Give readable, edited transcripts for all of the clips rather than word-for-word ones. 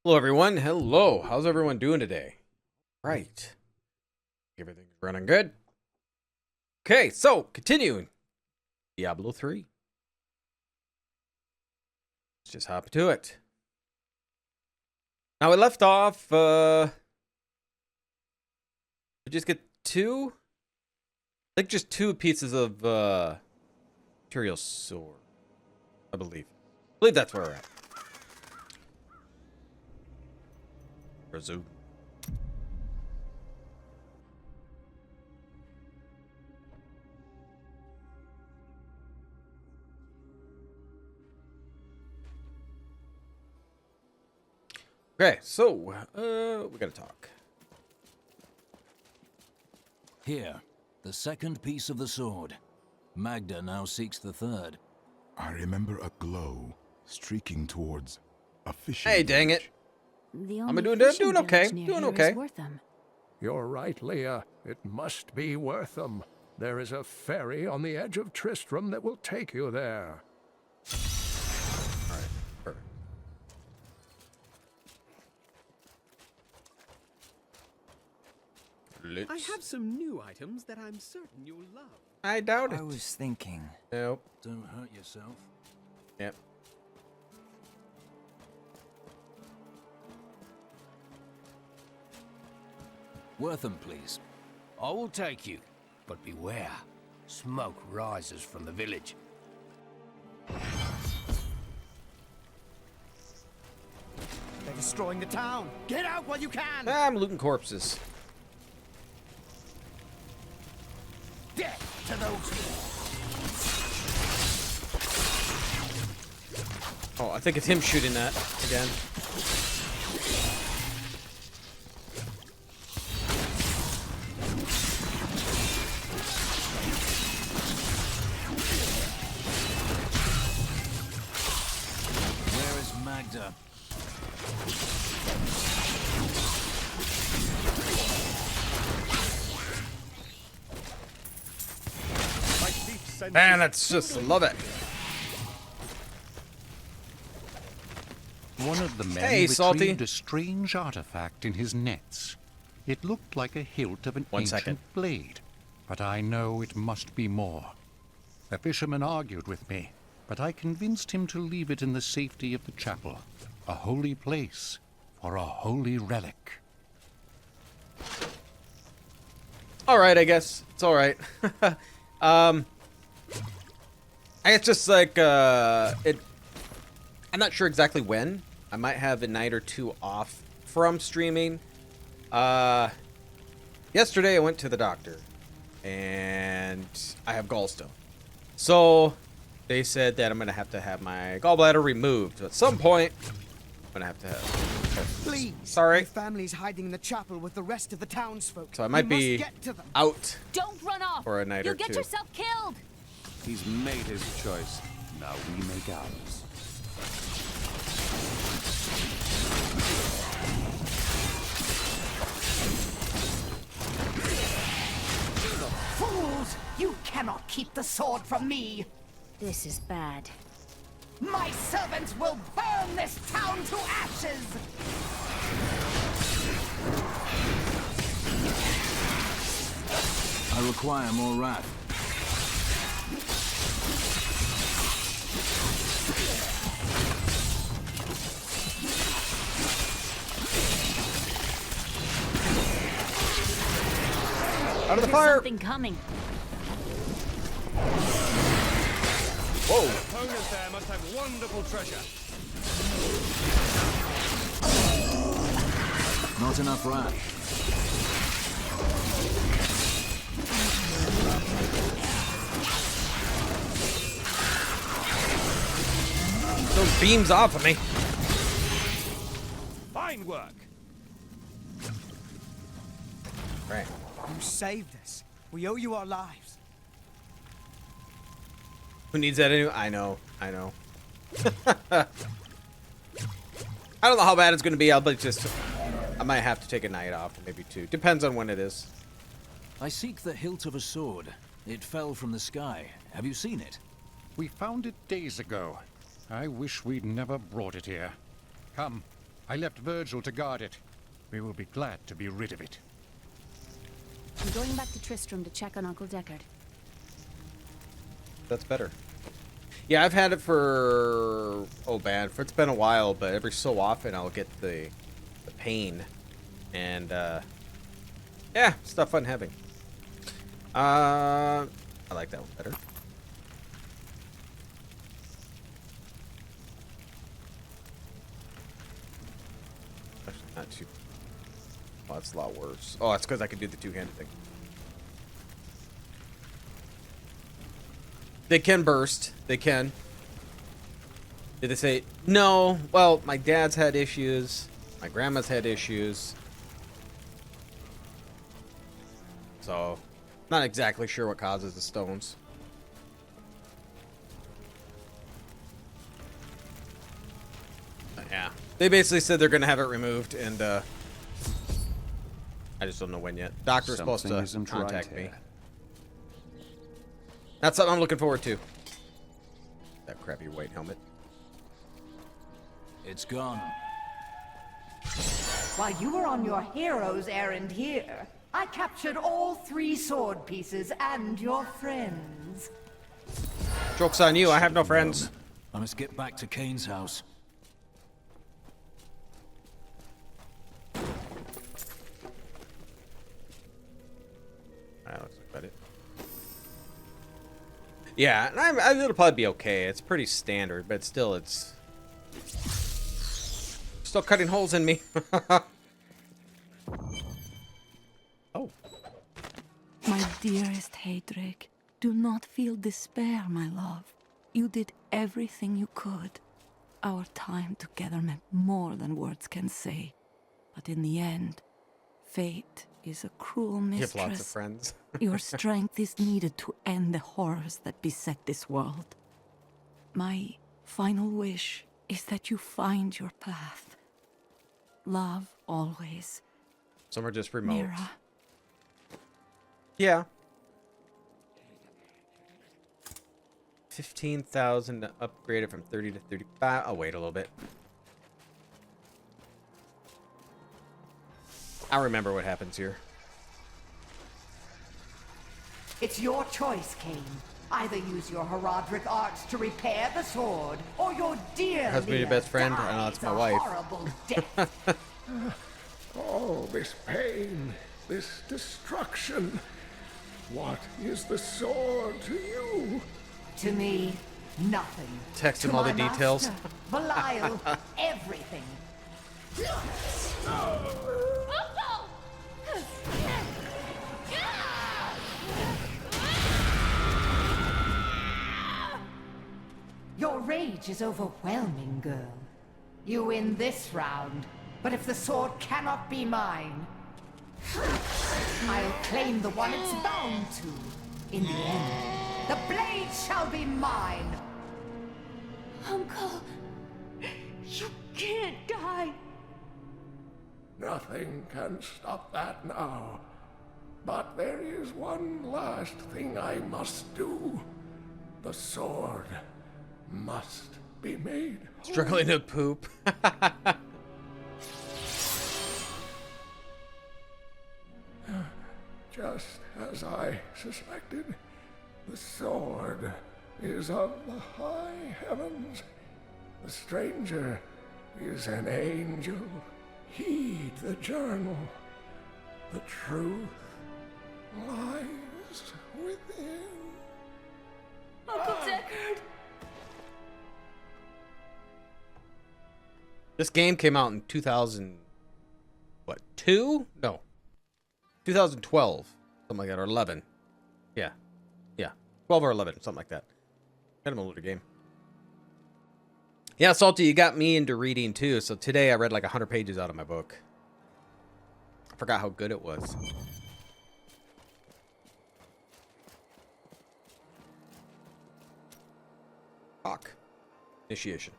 Hello, everyone. Hello. How's everyone doing today? Right. Everything's running good. Okay, so continuing. Diablo 3. Let's just hop to it. Now, we left off, we just get two? I think just two pieces of, material sword. I believe that's where we're at. Resume. Okay, so, we gotta talk. Here, the second piece of the sword. Magda now seeks the third. I remember a glow streaking towards a fishing Hey, dang it. village. I'm doing okay. Doing okay. You're right, Leah. It must be Wortham. There is a ferry on the edge of Tristram that will take you there. Alright, perfect. I have some new items that I'm certain you'll love. I doubt it. I was thinking. Nope. Don't hurt yourself. Yep. Wortham, please. I will take you, but beware. Smoke rises from the village. They're destroying the town. Get out while you can. I'm looting corpses. Death to those. Oh, I think it's him shooting that again. Where is Magda? Man, that's just love it. One of the men Hey, Salty. retrieved a strange artifact in his nets. It looked like a hilt of an One ancient second. blade, but I know it must be more. The fisherman argued with me, but I convinced him to leave it in the safety of the chapel, a holy place for a holy relic. Alright, I guess. It's alright. It's just like, I'm not sure exactly when. I might have a night or two off from streaming. Yesterday I went to the doctor, and I have gallstone. So, they said that I'm going to have my gallbladder removed. So at some point, I'm going to have. Please. Sorry. My family's hiding in the chapel with the rest of the townsfolk. So I might We be must get to them. out Don't run off! for a night You'll or get two. yourself killed! He's made his choice. Now we make ours. Fools! You cannot keep the sword from me! This is bad. My servants will burn this town to ashes! I require more wrath. Out of the There's fire! something coming. Whoa! Opponent there must have wonderful treasure. Not enough wrath. Those beams off of me. Fine work. Right. You saved us. We owe you our lives. Who needs that anyway? I know. I don't know how bad it's going to be. I might have to take a night off, or maybe two. Depends on when it is. I seek the hilt of a sword. It fell from the sky. Have you seen it? We found it days ago. I wish we'd never brought it here. Come, I left Virgil to guard it. We will be glad to be rid of it. I'm going back to Tristram to check on Uncle Deckard. That's better. Yeah, I've had it for... Oh, man. It's been a while, but every so often I'll get the pain. And, yeah, stuff fun having. I like that one better. Actually, not too... Oh, that's a lot worse. Oh, that's because I can do the two-handed thing. They can burst. They can. Did they say... No. Well, my dad's had issues. My grandma's had issues. So, not exactly sure what causes the stones. But yeah. They basically said they're going to have it removed, and I just don't know when yet. Doctor's supposed to contact me. That's something I'm looking forward to. That crappy white helmet. It's gone. While you were on your hero's errand here, I captured all 3 sword pieces and your friends. Joke's on you, I have no friends. I must get back to Kane's house. That looks like it. Yeah, and it'll probably be okay. It's pretty standard, but still, it's still cutting holes in me. Oh. My dearest Heydrich, do not feel despair, my love. You did everything you could. Our time together meant more than words can say. But in the end, fate is a cruel mistress. You have lots of friends. Your strength is needed to end the horrors that beset this world. My final wish is that you find your path. Love always. Some are just remote. Mira. Yeah. 15,000 upgraded from 30 to 35. I'll wait a little bit. I'll remember what happens here. It's your choice, Kane. Either use your heraldric arts to repair the sword, or your dear Husband, your best friend? I know, that's my wife. Horrible death. All this pain, this destruction. What is the sword to you? To me, nothing. Text To him all the my details. master, Belial, everything. Your rage is overwhelming, girl. You win this round, but if the sword cannot be mine, I'll claim the one it's bound to. In the end, the blade shall be mine. Uncle, you can't die. Nothing can stop that now. But there is one last thing I must do. The sword must be made whole. Struggling to poop. Just as I suspected, the sword is of the high heavens. The stranger is an angel. Heed the journal. The truth lies within. Uncle Deckard! This game came out in 2000... What, 2? No. 2012. Something like that, or 11. Yeah. Yeah. 12 or 11, something like that. Kind of a older game. Yeah, Salty, you got me into reading too, so today I read like 100 pages out of my book. I forgot how good it was. Fuck. Initiation.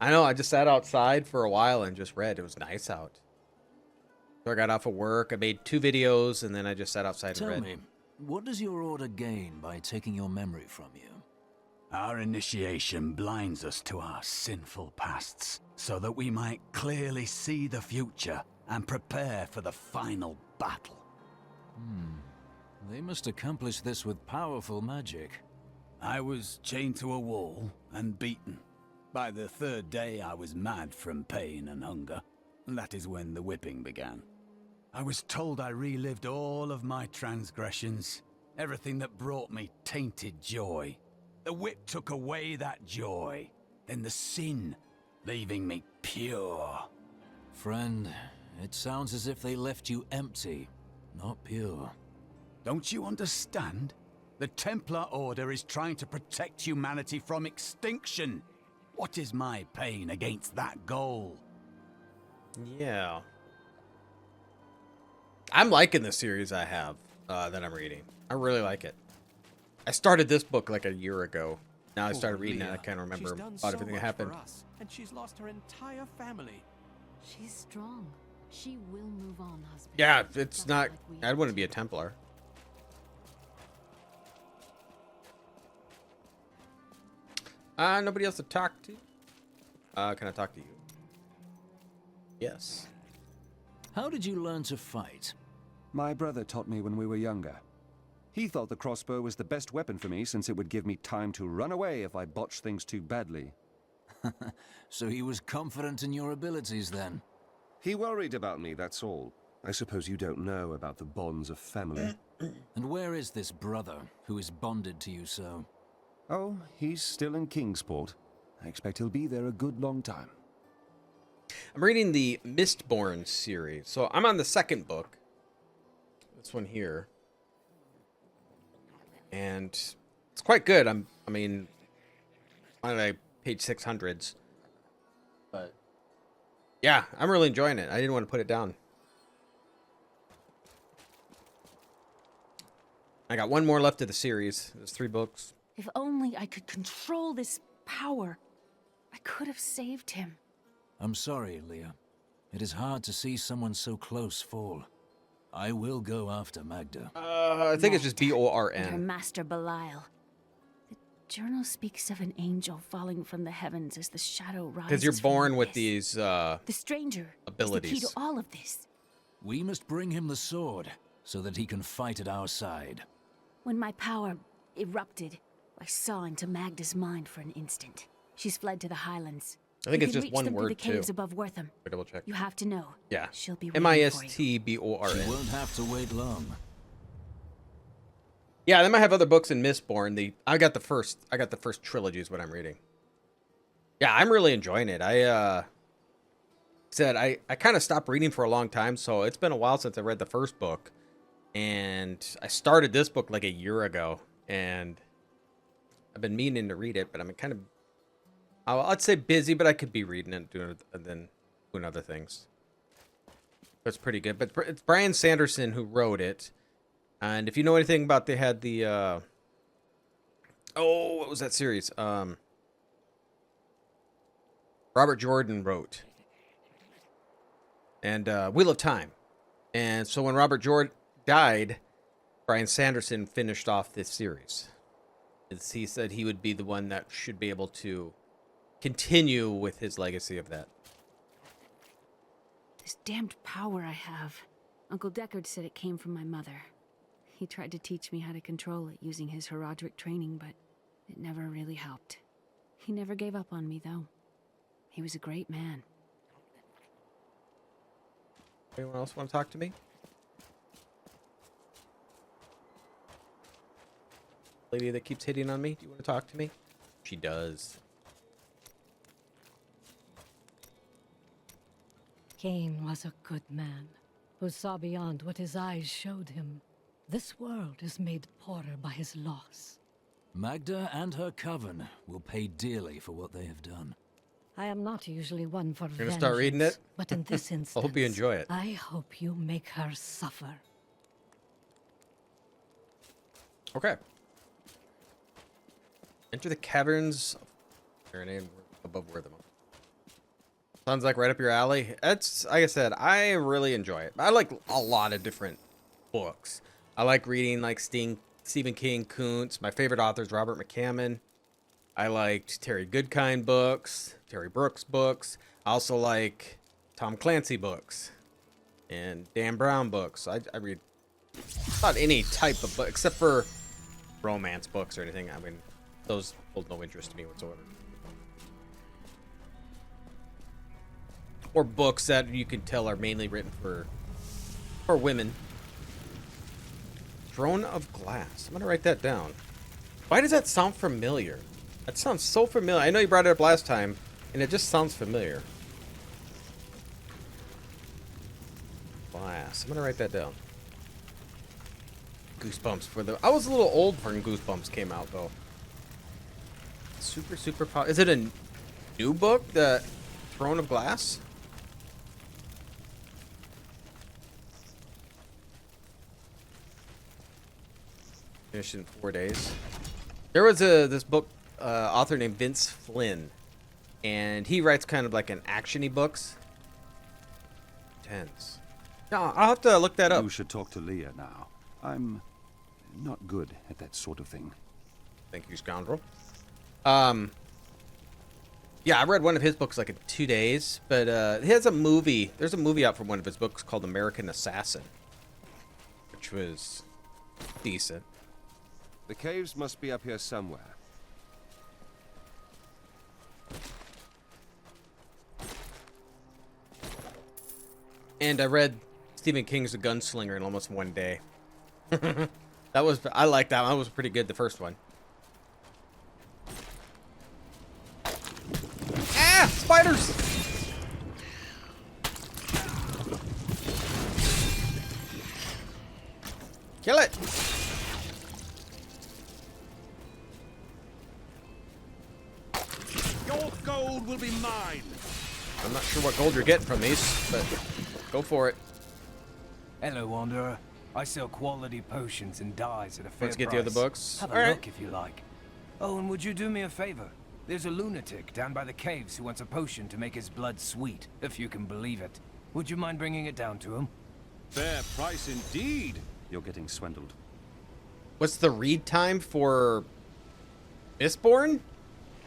I know, I just sat outside for a while and just read. It was nice out. So I got off of work, I made 2 videos, and then I just sat outside and read. Tell me, what does your order gain by taking your memory from you? Our initiation blinds us to our sinful pasts, so that we might clearly see the future and prepare for the final battle. They must accomplish this with powerful magic. I was chained to a wall and beaten. By the third day, I was mad from pain and hunger. That is when the whipping began. I was told I relived all of my transgressions, everything that brought me tainted joy. The whip took away that joy, then the sin, leaving me pure. Friend, it sounds as if they left you empty, not pure. Don't you understand? The Templar Order is trying to protect humanity from extinction. What is my pain against that goal? Yeah. I'm liking the series I have that I'm reading. I really like it. I started this book like a year ago. Now I started reading it. I can't remember about everything that happened. And she's lost her entire family. She's strong. She will move on, husband. Yeah, it's not... I wouldn't be a Templar. Nobody else to talk to? Can I talk to you? Yes. How did you learn to fight? My brother taught me when we were younger. He thought the crossbow was the best weapon for me since it would give me time to run away if I botched things too badly. So he was confident in your abilities then? He worried about me, that's all. I suppose you don't know about the bonds of family. And where is this brother who is bonded to you so? Oh, he's still in Kingsport. I expect he'll be there a good long time. I'm reading the Mistborn series. So I'm on the second book. This one here. And it's quite good. I mean, on like page 600s. But yeah, I'm really enjoying it. I didn't want to put it down. I got one more left of the series. There's 3 books. If only I could control this power, I could have saved him. I'm sorry, Leah. It is hard to see someone so close fall. I will go after Magda. I think it's just Born. And her master Belial. The journal speaks of an angel falling from the heavens as the shadow rises. Because you're born from with these the stranger abilities. is the key to all of this. We must bring him the sword so that he can fight at our side. When my power erupted, I saw into Magda's mind for an instant. She's fled to the highlands. I think You it's can just reach one them through word, the caves too. above Wortham. Double check. You have to know. Yeah. She'll be waiting for you. Mistborn. She won't have to wait long. Yeah, they might have other books in Mistborn. I got the first trilogy is what I'm reading. Yeah, I'm really enjoying it. I kind of stopped reading for a long time, so it's been a while since I read the first book. And I started this book like a year ago, and I've been meaning to read it, but I'm kind of, I'd say busy, but I could be reading it and then doing other things. It's pretty good, but it's Brian Sanderson who wrote it. And if you know anything about, they had the, what was that series? Robert Jordan wrote. And Wheel of Time. And so when Robert Jordan died, Brian Sanderson finished off this series. He said he would be the one that should be able to continue with his legacy of that. This damned power I have. Uncle Deckard said it came from my mother. He tried to teach me how to control it using his Herodric training, but it never really helped. He never gave up on me, though. He was a great man. Anyone else want to talk to me? Lady that keeps hitting on me, do you want to talk to me? She does. Cain was a good man, who saw beyond what his eyes showed him. This world is made poorer by his loss. Magda and her coven will pay dearly for what they have done. I am not usually one for You're gonna start reading it? but in this instance, I hope you enjoy it. I hope you make her suffer. Okay. Enter the caverns of above Wortham. Sounds like right up your alley. It's, like I said, I really enjoy it. I like a lot of different books. I like reading like Stephen King, Kuntz. My favorite author is Robert McCammon. I liked Terry Goodkind books, Terry Brooks books. I also like Tom Clancy books and Dan Brown books. I read not any type of book except for romance books or anything. I mean, those hold no interest to me whatsoever. Or books that you can tell are mainly written for women. Throne of Glass. I'm gonna write that down. Why does that sound familiar? That sounds so familiar. I know you brought it up last time, and it just sounds familiar. Glass. I'm gonna write that down. Goosebumps for the... I was a little old when Goosebumps came out, though. Super pop. Is it a new book, the Throne of Glass? Finished in 4 days. There was this book author named Vince Flynn, and he writes kind of like an action-y books. Tense. No, I'll have to look that up. You should talk to Leah now. I'm not good at that sort of thing. Thank you, scoundrel. Yeah, I read one of his books like in 2 days, but he has a movie. There's a movie out from one of his books called American Assassin, which was decent. The caves must be up here somewhere. And I read Stephen King's The Gunslinger in almost 1 day. I like that one. That was pretty good, the first one. Ah! Spiders! Kill it! Your gold will be mine. I'm not sure what gold you're getting from these, but go for it. Hello, Wanderer. I sell quality potions and dyes at a fair Let's get price. the other books. Have a All right. look if you like. Oh, and would you do me a favor? There's a lunatic down by the caves who wants a potion to make his blood sweet, if you can believe it. Would you mind bringing it down to him? Fair price indeed. You're getting swindled. What's the read time for Mistborn?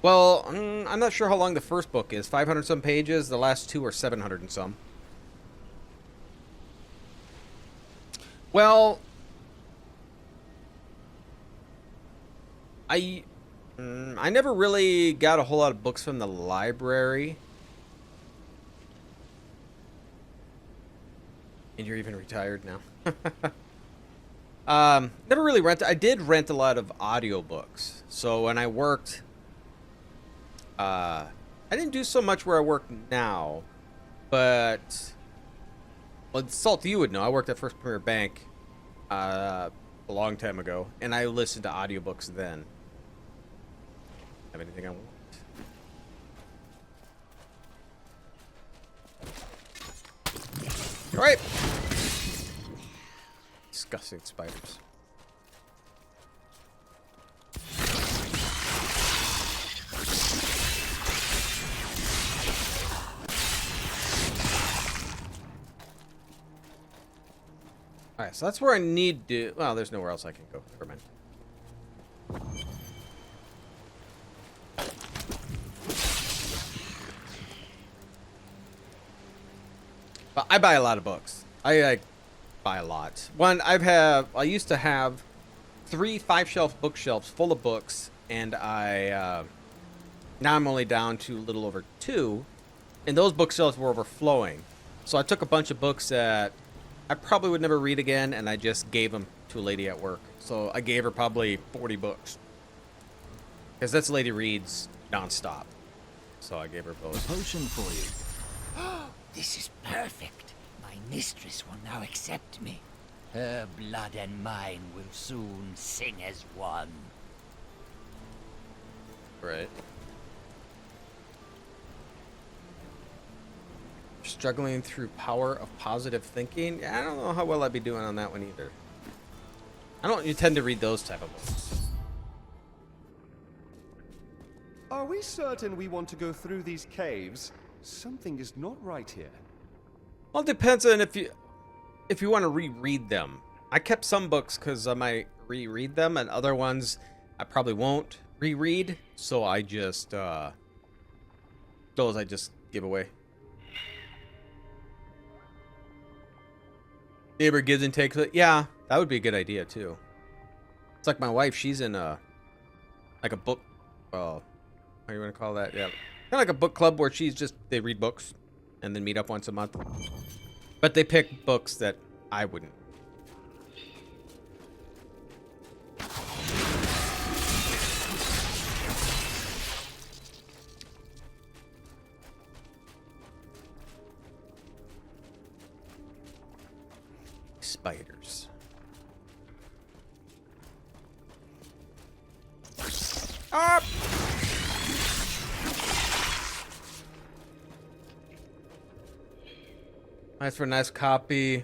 Well, I'm not sure how long the first book is. 500 some pages. The last two are 700 and some. Well, I never really got a whole lot of books from the library. And you're even retired now. Never really rented. I did rent a lot of audiobooks. So when I worked, I didn't do so much where I work now, but well, Salt, you would know. I worked at First Premier Bank a long time ago, and I listened to audiobooks then. Have anything I want? All right. Disgusting spiders. Alright, so that's where I need to... Well, there's nowhere else I can go. Never mind. But I buy a lot of books. I buy a lot. I used to have 3 5-shelf bookshelves full of books, and now I'm only down to a little over 2, and those bookshelves were overflowing. So I took a bunch of books that I probably would never read again, and I just gave them to a lady at work. So I gave her probably 40 books. Because this lady reads nonstop. So I gave her those. A potion for you. This is perfect. My mistress will now accept me. Her blood and mine will soon sing as one. Right. Struggling through power of positive thinking. Yeah, I don't know how well I'd be doing on that one either. I don't tend to read those type of books. Are we certain we want to go through these caves? Something is not right here. Well, it depends on if you want to reread them. I kept some books because I might reread them, and other ones I probably won't. reread, so I just those I just give away. Neighbor gives and takes it. Yeah, that would be a good idea too. It's like my wife, she's in a like a book, well, how you want to call that? Yeah, kind of like a book club where they read books and then meet up once a month. But they pick books that I wouldn't. Spiders. Up! Nice for a nice copy.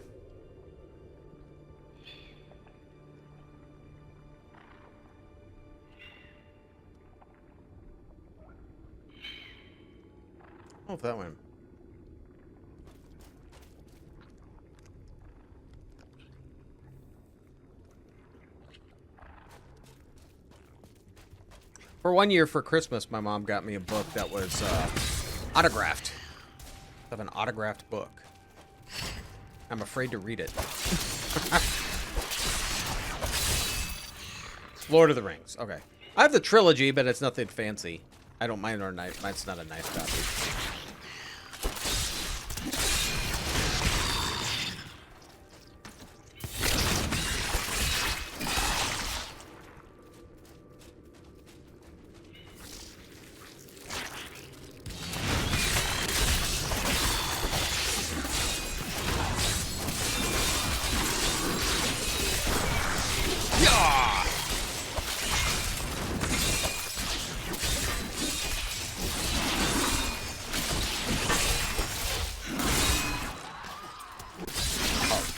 Oh, that one. For 1 year for Christmas, my mom got me a book that was autographed. I have an autographed book. I'm afraid to read it. Lord of the Rings. Okay. I have the trilogy, but it's nothing fancy. I don't mind or nice. Mine's not a nice copy.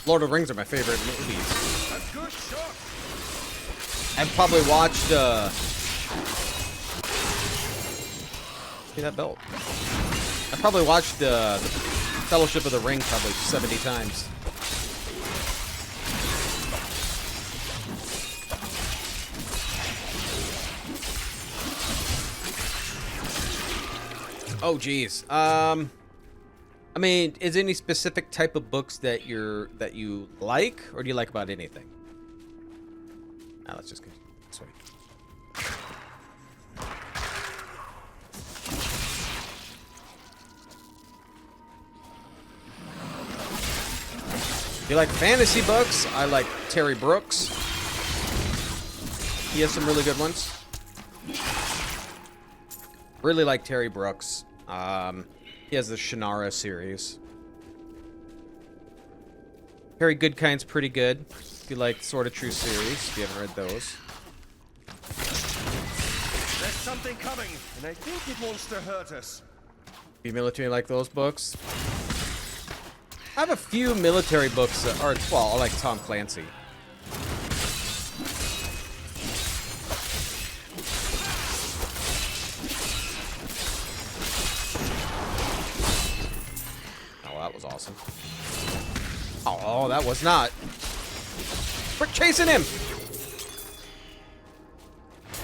Lord of the Rings are my favorite movies. A good shot. I've probably watched, see that belt? I probably watched the Fellowship of the Ring probably 70 times. Oh, geez. I mean, is there any specific type of books that you like, or do you like about anything? Now let's just go this way. If you like fantasy books, I like Terry Brooks. He has some really good ones. Really like Terry Brooks. He has the Shannara series. Harry Goodkind's pretty good. If you like Sword of True series, if you haven't read those. There's something coming, and I think it wants to hurt us. If you military like those books. I have a few military books that are, well, I like Tom Clancy. That was awesome. Oh, that was not. We're chasing him.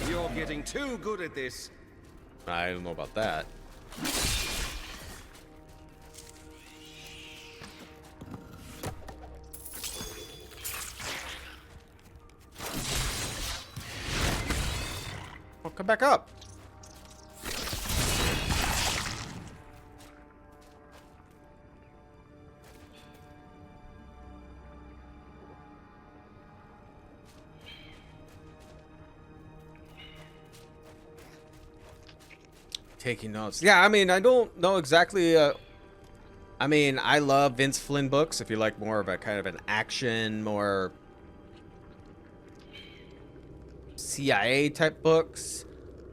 You're getting too good at this. I don't know about that. Oh, come back up. Taking notes. Yeah, I mean, I don't know exactly. I mean, I love Vince Flynn books. If you like more of a kind of an action, more CIA type books.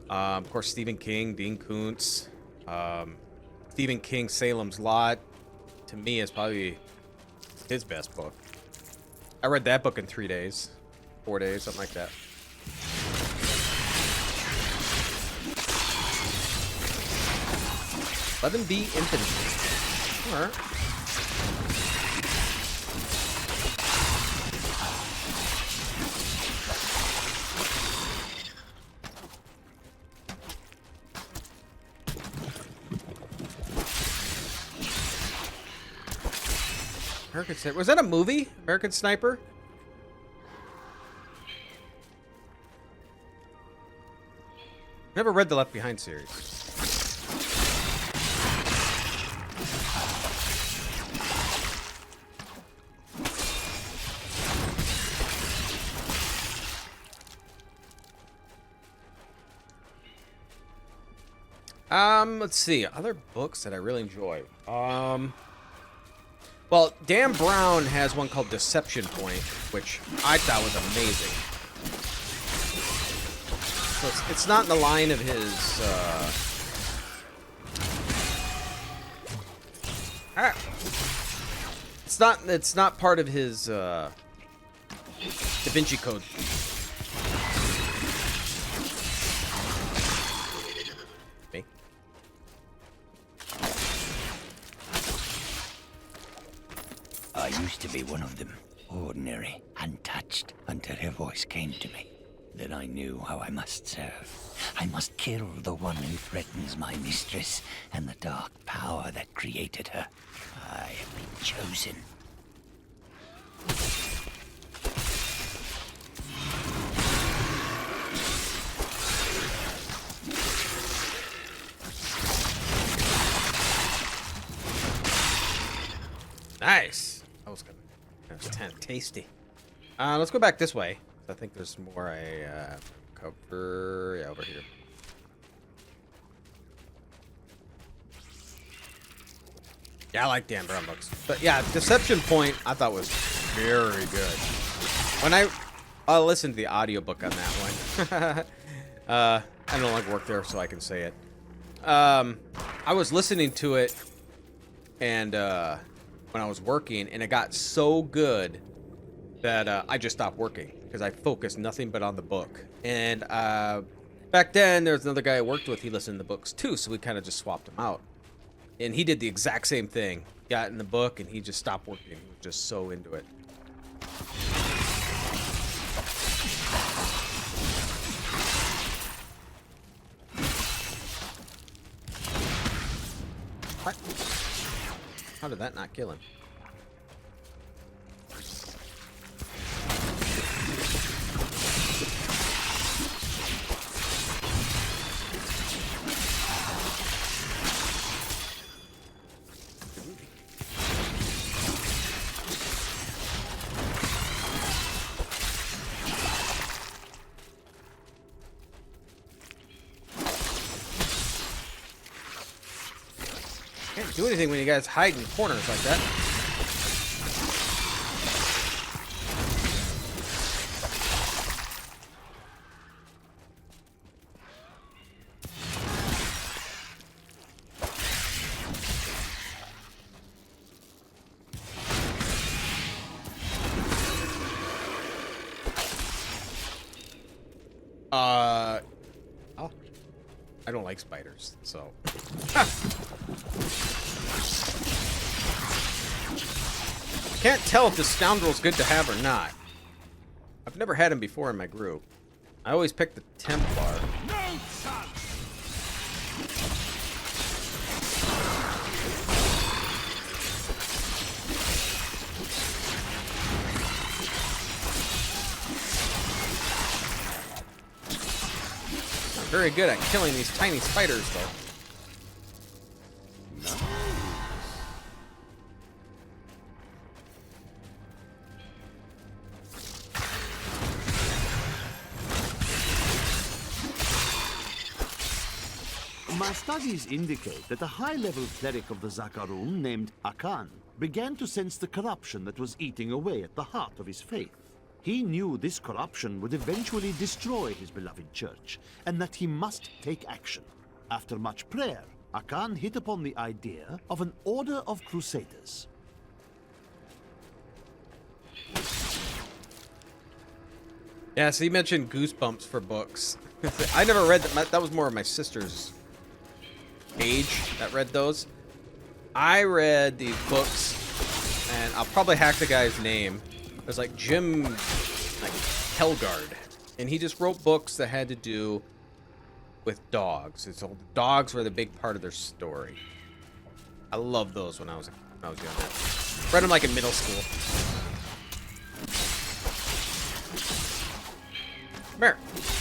Of course, Stephen King, Dean Koontz. Stephen King, Salem's Lot, to me, is probably his best book. I read that book in 3 days, 4 days, something like that. Let them be infantry. All right. American Sniper. Was that a movie? American Sniper? Never read the Left Behind series. Let's see. Other books that I really enjoy. Well, Dan Brown has one called Deception Point, which I thought was amazing. So it's not in the line of his, It's not part of his, Da Vinci Code. Me. I used to be one of them. Ordinary, untouched, until her voice came to me. Then I knew how I must serve. I must kill the one who threatens my mistress and the dark power that created her. I have been chosen. Nice. That was good. That was tasty. Let's go back this way. I think there's more I cover. Yeah, over here. Yeah, I like Dan Brown books. But yeah, Deception Point I thought was very good. When I listened to the audiobook on that one. I don't like work there, so I can say it. I was listening to it and when I was working, and it got so good that I just stopped working because I focused nothing but on the book. And back then, there was another guy I worked with. He listened to the books too, so we kind of just swapped them out. And he did the exact same thing. Got in the book, and he just stopped working. He was just so into it. What? How did that not kill him? Can't do anything when you guys hide in corners like that. Oh, I don't like spiders, so. Can't tell if this scoundrel's good to have or not. I've never had him before in my group. I always pick the Templar. No chance! Not very good at killing these tiny spiders, though. My studies indicate that a high-level cleric of the Zakarum named Akan began to sense the corruption that was eating away at the heart of his faith. He knew this corruption would eventually destroy his beloved church, and that he must take action. After much prayer, Akan hit upon the idea of an order of Crusaders. Yeah, so you mentioned Goosebumps for books. I never read that. That was more of my sister's age that read those. I read these books, and I'll probably hack the guy's name. It was like Jim Helgard, and he just wrote books that had to do with dogs. So dogs were the big part of their story. I loved those when I was younger. Read them like in middle school. Come here.